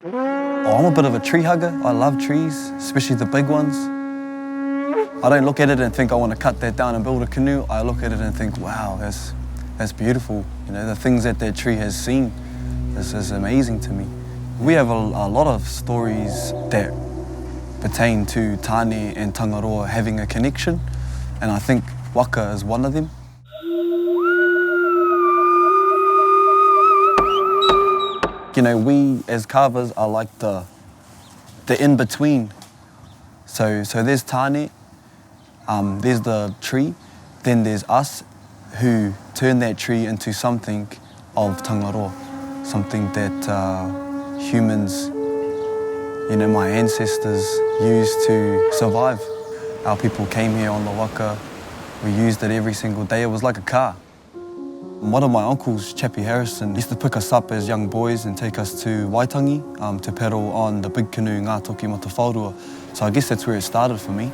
Oh, I'm a bit of a tree hugger. I love trees, especially the big ones. I don't look at it and think I want to cut that down and build a canoe. I look at it and think, wow, that's beautiful. You know, the things that tree has seen is amazing to me. We have a lot of stories that pertain to Tāne and Tangaroa having a connection, and I think Waka is one of them. You know, we as carvers are like the in-between. So there's Tāne, there's the tree, then there's us who turn that tree into something of Tangaroa, something that humans, you know, my ancestors used to survive. Our people came here on the Waka, we used it every single day, it was like a car. One of my uncles, Chappie Harrison, used to pick us up as young boys and take us to Waitangi to paddle on the big canoe Ngā Toki Mata Whaurua. So I guess that's where it started for me.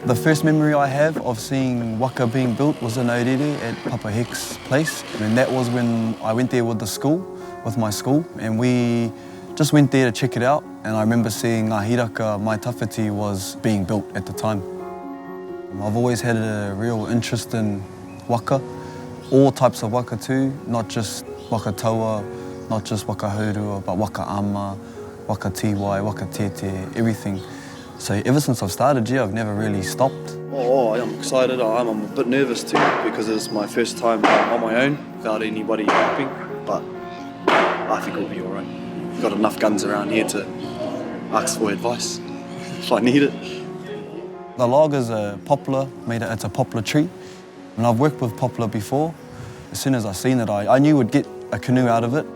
The first memory I have of seeing Waka being built was in Aotearoa at Papa Heck's place. And that was when I went there with my school, and we just went there to check it out. And I remember seeing Ngā Hiraka, my tawhiti, was being built at the time. I've always had a real interest in Waka, all types of Waka too, not just Waka Taua, not just Waka Haurua, but Waka Ama, Waka Tiwai, Waka Tete, everything. So ever since I've started here, I've never really stopped. Oh, I'm excited. I'm a bit nervous too because it's my first time on my own without anybody helping. But I think it'll be all right. We've got enough guns around here to ask for advice if I need it. The log is a poplar, it's a poplar tree. And I've worked with poplar before. As soon as I seen it, I knew we'd get a canoe out of it.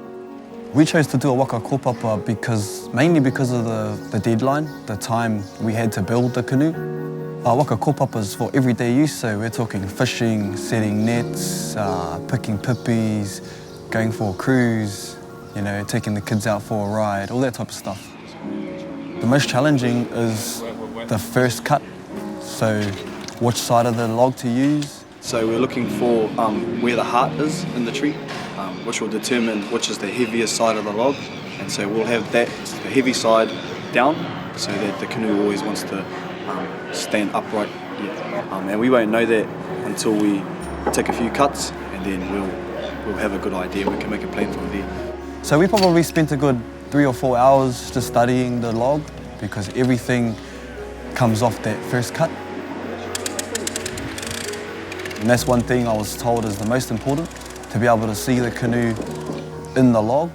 We chose to do a waka kōpapa mainly because of the deadline, the time we had to build the canoe. Our waka kōpapa is for everyday use, so we're talking fishing, setting nets, picking pippies, going for a cruise, you know, taking the kids out for a ride, all that type of stuff. The most challenging is the first cut, so which side of the log to use. So we're looking for where the heart is in the tree, which will determine which is the heaviest side of the log. And so we'll have the heavy side down so that the canoe always wants to stand upright. And we won't know that until we take a few cuts, and then we'll have a good idea. We can make a plan from there. So we probably spent a good 3 or 4 hours just studying the log because everything comes off that first cut. And that's one thing I was told is the most important, to be able to see the canoe in the log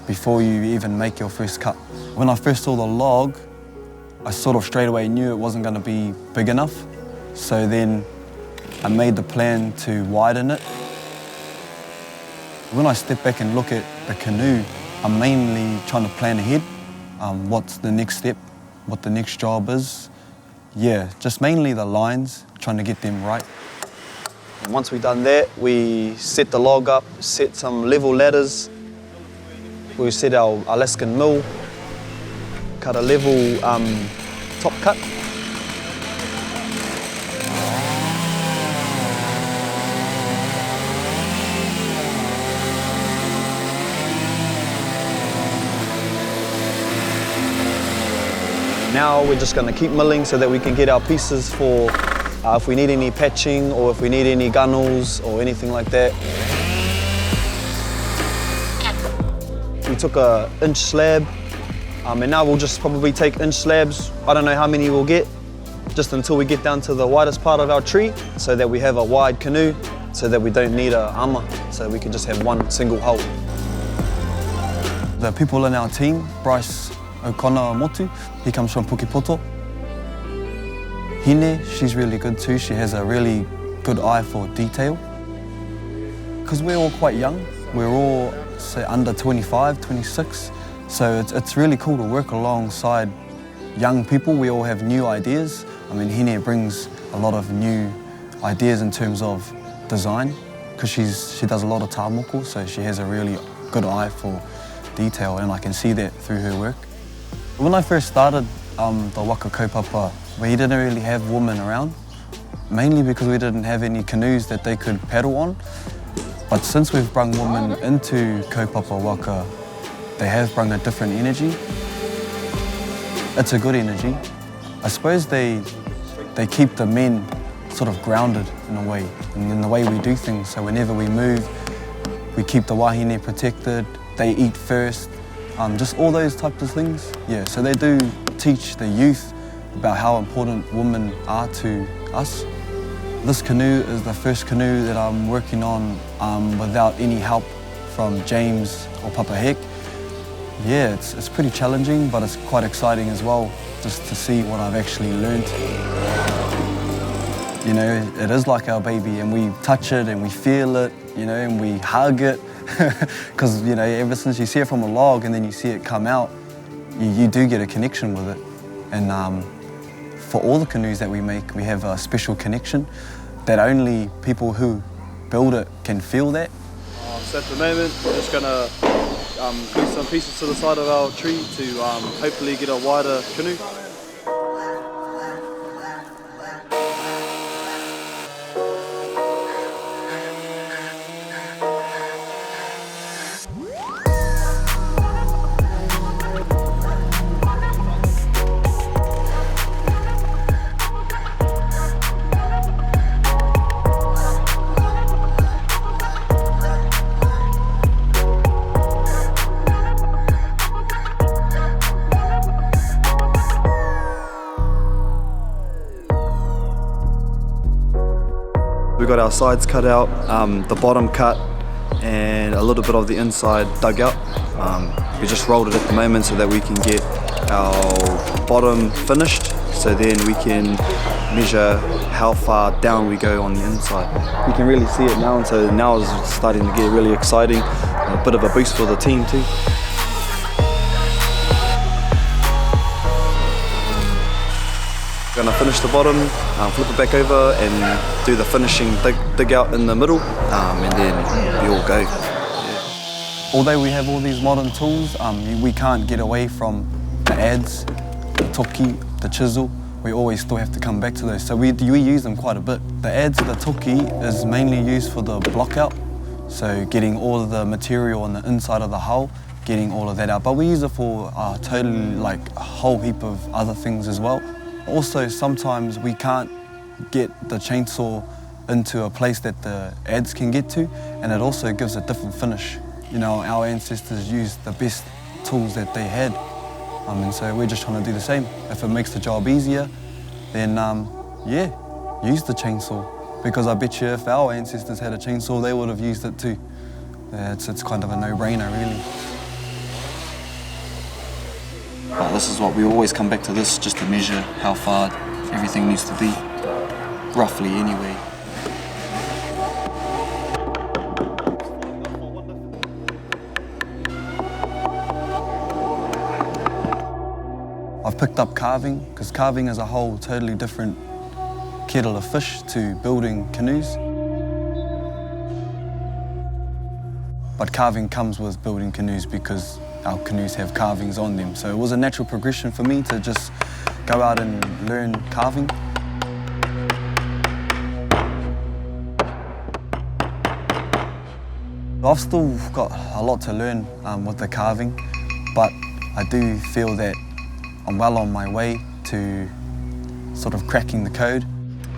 before you even make your first cut. When I first saw the log, I sort of straight away knew it wasn't going to be big enough. So then I made the plan to widen it. When I step back and look at the canoe, I'm mainly trying to plan ahead. What's the next step, what the next job is. Yeah, just mainly the lines, trying to get them right. And once we've done that, we set the log up, set some level ladders. We set our Alaskan mill, cut a level top cut. Now we're just going to keep milling so that we can get our pieces for if we need any patching or if we need any gunnels or anything like that. We took an inch slab and now we'll just probably take inch slabs. I don't know how many we'll get, just until we get down to the widest part of our tree so that we have a wide canoe so that we don't need a ama, so we can just have one single hole. The people in our team, Bryce, O'Connor, Motu, he comes from Pukepoto. Hine, she's really good too. She has a really good eye for detail. Because we're all quite young, we're all say under 25, 26, so it's really cool to work alongside young people. We all have new ideas. I mean, Hine brings a lot of new ideas in terms of design because she does a lot of tā moko, so she has a really good eye for detail, and I can see that through her work. When I first started the Waka kaupapa, we didn't really have women around, mainly because we didn't have any canoes that they could paddle on. But since we've brought women into kaupapa Waka, they have brought a different energy. It's a good energy. I suppose they keep the men sort of grounded in a way, and in the way we do things. So whenever we move, we keep the wahine protected, they eat first, just all those types of things. Yeah, so they do teach the youth about how important women are to us. This canoe is the first canoe that I'm working on without any help from James or Papa Hek. Yeah, it's pretty challenging, but it's quite exciting as well, just to see what I've actually learned. You know, it is like our baby, and we touch it and we feel it, you know, and we hug it. Because, you know, ever since you see it from a log and then you see it come out, you do get a connection with it. And for all the canoes that we make, we have a special connection that only people who build it can feel that. So at the moment, we're just going to glue some pieces to the side of our tree to hopefully get a wider canoe. We got our sides cut out, the bottom cut, and a little bit of the inside dug out. We just rolled it at the moment so that we can get our bottom finished, so then we can measure how far down we go on the inside. You can really see it now, and so now it's starting to get really exciting. A bit of a boost for the team too. Gonna finish the bottom, flip it back over and do the finishing dig out in the middle, and then we all go. Yeah. Although we have all these modern tools, we can't get away from the adze, the toki, the chisel. We always still have to come back to those, so we use them quite a bit. The adze, the toki, is mainly used for the block out, so getting all of the material on the inside of the hull, getting all of that out. But we use it for totally like a whole heap of other things as well. Also, sometimes we can't get the chainsaw into a place that the adze can get to, and it also gives a different finish. You know, our ancestors used the best tools that they had, and so we're just trying to do the same. If it makes the job easier, then yeah, use the chainsaw. Because I bet you if our ancestors had a chainsaw, they would have used it too. It's kind of a no-brainer, really. But this is what we always come back to this, just to measure how far everything needs to be, roughly anyway. I've picked up carving, because carving is a whole totally different kettle of fish to building canoes. But carving comes with building canoes because our canoes have carvings on them. So it was a natural progression for me to just go out and learn carving. I've still got a lot to learn with the carving, but I do feel that I'm well on my way to sort of cracking the code.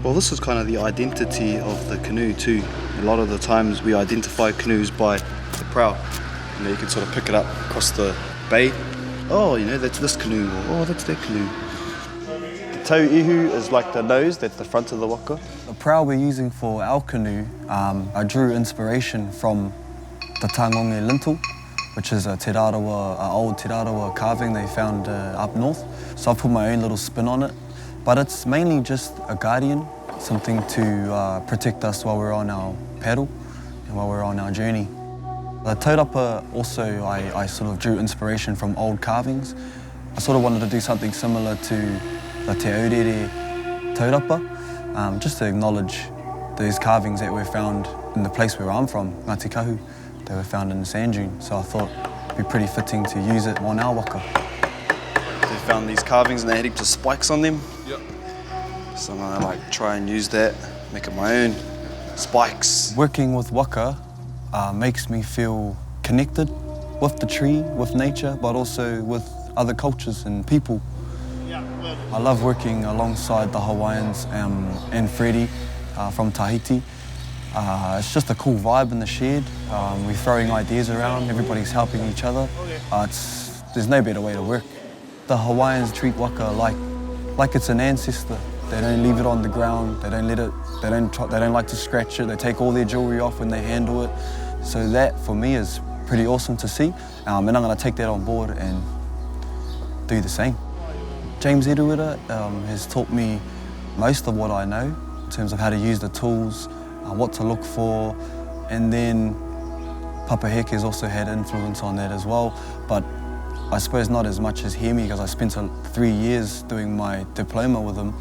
Well, this is kind of the identity of the canoe too. A lot of the times we identify canoes by the prow. You know, you can sort of pick it up across the bay. Oh, you know, that's this canoe, or oh, that's that canoe. The tau ihu is like the nose, that's the front of the waka. The prow we're using for our canoe, I drew inspiration from the Tangonge lintel, which is a Te Rātā, old Te Rātā carving they found up north. So I put my own little spin on it. But it's mainly just a guardian, something to protect us while we're on our paddle and while we're on our journey. The taurapa also, I sort of drew inspiration from old carvings. I sort of wanted to do something similar to the Te Aotearoa taurapa, just to acknowledge those carvings that were found in the place where I'm from, Ngāti Kahu. They were found in the sand dune, so I thought it'd be pretty fitting to use it on our waka. They found these carvings and they had heaps of spikes on them. Yep. So I'm gonna like try and use that, make it my own. Spikes. Working with waka makes me feel connected with the tree, with nature, but also with other cultures and people. I love working alongside the Hawaiians and Freddie from Tahiti. It's just a cool vibe in the shed. We're throwing ideas around, everybody's helping each other. There's no better way to work. The Hawaiians treat waka like it's an ancestor. They don't leave it on the ground, they don't let it, they don't like to scratch it, they take all their jewelry off when they handle it. So that for me is pretty awesome to see, and I'm going to take that on board and do the same. James Eruera has taught me most of what I know in terms of how to use the tools, what to look for, and then Papa Heke has also had influence on that as well, but I suppose not as much as Hime because I spent 3 years doing my diploma with him,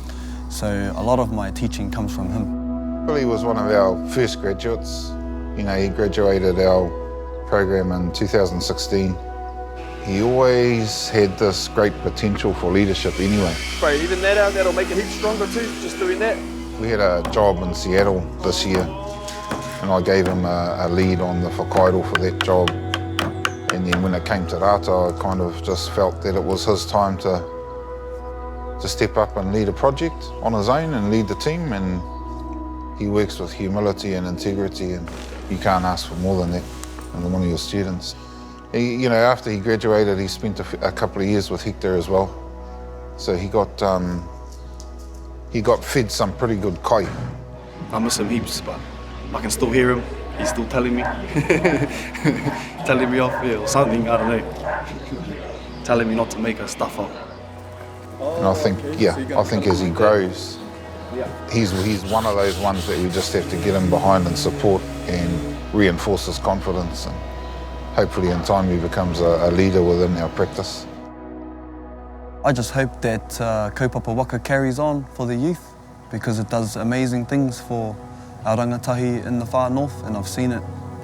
so a lot of my teaching comes from him. Billy was one of our first graduates. You know, he graduated our program in 2016. He always had this great potential for leadership anyway. Right, even that out, that'll make it heap stronger too, just doing that. We had a job in Seattle this year and I gave him a lead on the whakaido for that job. And then when it came to Rātā, I kind of just felt that it was his time to step up and lead a project on his own and lead the team. And he works with humility and integrity, and you can't ask for more than that in one of your students. You know, after he graduated, he spent a couple of years with Hector as well. So he got fed some pretty good kai. I miss him heaps, but I can still hear him. He's still telling me. Telling me off here or something, I don't know. Telling me not to make her stuff up. And I think, I think as he grows, he's one of those ones that we just have to get him behind and support and reinforce his confidence. And hopefully in time he becomes a leader within our practice. I just hope that kaupapa waka carries on for the youth because it does amazing things for our rangatahi in the far north, and I've seen it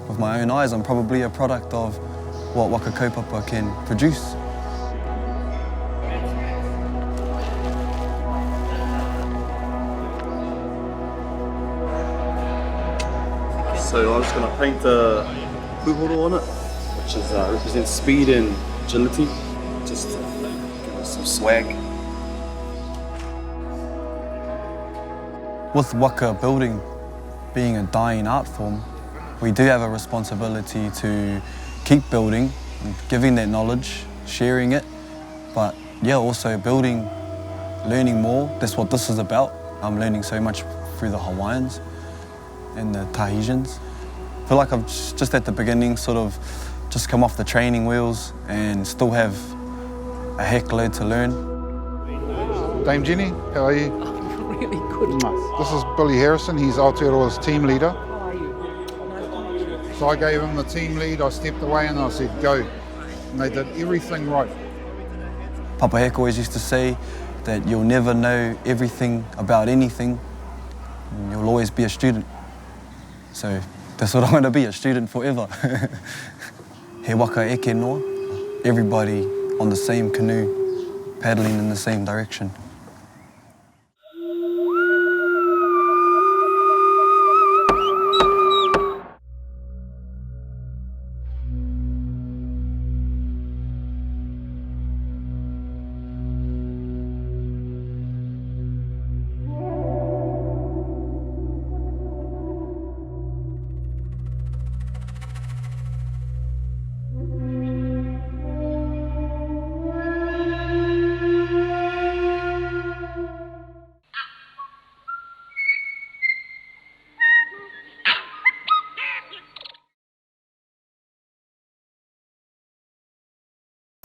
with my own eyes. I'm probably a product of what waka kaupapa can produce. So I'm just going to paint the puhoro on it, which is, represents speed and agility, just to give it some swag. With waka building being a dying art form, we do have a responsibility to keep building, giving that knowledge, sharing it, but yeah, also building, learning more. That's what this is about. I'm learning so much through the Hawaiians and the Tahitians. I feel like I'm just at the beginning, sort of just come off the training wheels and still have a heck load to learn. Dame Jenny, how are you? Really good. This is Billy Harrison, he's Aotearoa's team leader. How are you? So I gave him the team lead, I stepped away and I said, go. And they did everything right. Papa Heke always used to say that you'll never know everything about anything, and you'll always be a student. So that's what I'm going to be, a student forever. He waka eke noa, everybody on the same canoe, paddling in the same direction.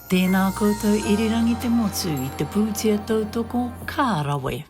Tēnā koutou irirangi te motu I te pūtia tautoko, ka rawe.